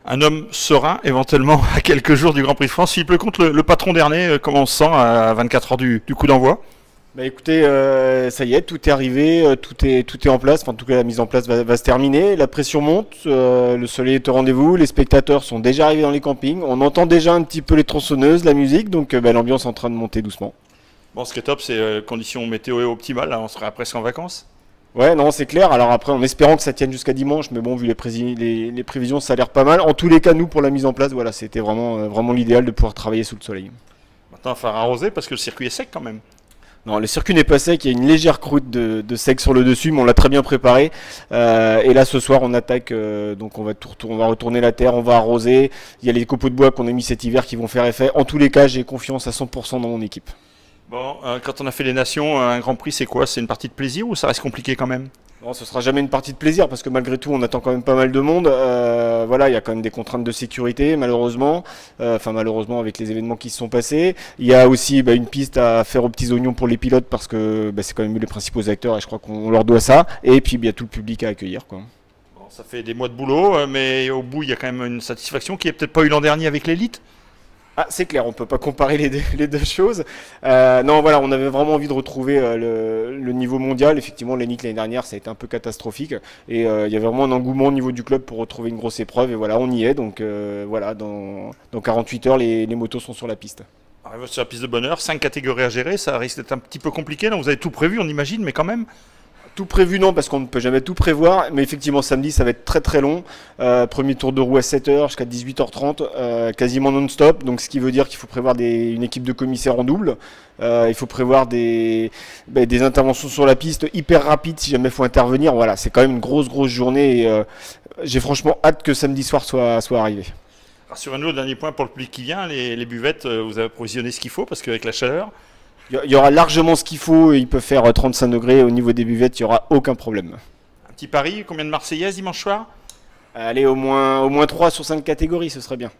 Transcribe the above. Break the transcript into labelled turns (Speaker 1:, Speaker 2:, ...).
Speaker 1: Un homme serein, éventuellement, à quelques jours du Grand Prix de France. Philippe Lecomte, le patron dernier, comment on se sent à 24 heures du coup d'envoi?
Speaker 2: Bah écoutez, ça y est, tout est arrivé, tout est en place. Enfin, en tout cas, la mise en place va se terminer. La pression monte, le soleil est au rendez-vous. Les spectateurs sont déjà arrivés dans les campings. On entend déjà un petit peu les tronçonneuses, la musique, donc l'ambiance est en train de monter doucement.
Speaker 1: Bon, ce qui est top, c'est conditions météo optimales. Là, on sera presque en vacances.
Speaker 2: Ouais, non, c'est clair. Alors après, en espérant que ça tienne jusqu'à dimanche, mais bon, vu les prévisions, ça a l'air pas mal. En tous les cas, nous, pour la mise en place, voilà, c'était vraiment l'idéal de pouvoir travailler sous le soleil.
Speaker 1: Maintenant, il va falloir arroser parce que le circuit est sec quand même.
Speaker 2: Non, le circuit n'est pas sec, il y a une légère croûte de sec sur le dessus, mais on l'a très bien préparé. Et là, ce soir, on attaque, donc on va retourner la terre, on va arroser. Il y a les copeaux de bois qu'on a mis cet hiver qui vont faire effet. En tous les cas, j'ai confiance à 100% dans mon équipe.
Speaker 1: Bon, quand on a fait les Nations, un Grand Prix, c'est quoi? C'est une partie de plaisir ou ça reste compliqué quand même?
Speaker 2: Non, ce sera jamais une partie de plaisir parce que malgré tout, on attend quand même pas mal de monde. Voilà, il y a quand même des contraintes de sécurité, malheureusement. Enfin, malheureusement, avec les événements qui se sont passés. Il y a aussi une piste à faire aux petits oignons pour les pilotes parce que c'est quand même eux les principaux acteurs et je crois qu'on leur doit ça. Et puis, il y a tout le public à accueillir, quoi.
Speaker 1: Bon, ça fait des mois de boulot, mais au bout, il y a quand même une satisfaction qui n'est peut-être pas eu l'an dernier avec l'élite.
Speaker 2: Ah, c'est clair, on peut pas comparer les deux choses. Non, voilà, on avait vraiment envie de retrouver le niveau mondial. Effectivement, l'élite l'année dernière, ça a été un peu catastrophique. Et il y avait vraiment un engouement au niveau du club pour retrouver une grosse épreuve. Et voilà, on y est. Donc voilà, dans 48 heures, les motos sont sur la piste.
Speaker 1: Arrive sur la piste de bonheur, 5 catégories à gérer, ça risque d'être un petit peu compliqué. Là, vous avez tout prévu, on imagine, mais quand même.
Speaker 2: Tout prévu, non, parce qu'on ne peut jamais tout prévoir. Mais effectivement, samedi, ça va être très très long. Premier tour de roue à 7h jusqu'à 18h30, quasiment non-stop. Donc, ce qui veut dire qu'il faut prévoir une équipe de commissaires en double. Il faut prévoir des interventions sur la piste hyper rapides si jamais il faut intervenir. Voilà, c'est quand même une grosse journée. Et j'ai franchement hâte que samedi soir soit arrivé.
Speaker 1: Rassurez-nous, le dernier point pour le public qui vient, les buvettes, vous avez provisionné ce qu'il faut parce qu'avec la chaleur.
Speaker 2: Il y aura largement ce qu'il faut, il peut faire 35 degrés au niveau des buvettes, il n'y aura aucun problème.
Speaker 1: Un petit pari, combien de Marseillaises dimanche soir?
Speaker 2: Allez, au moins 3 sur 5 catégories, ce serait bien.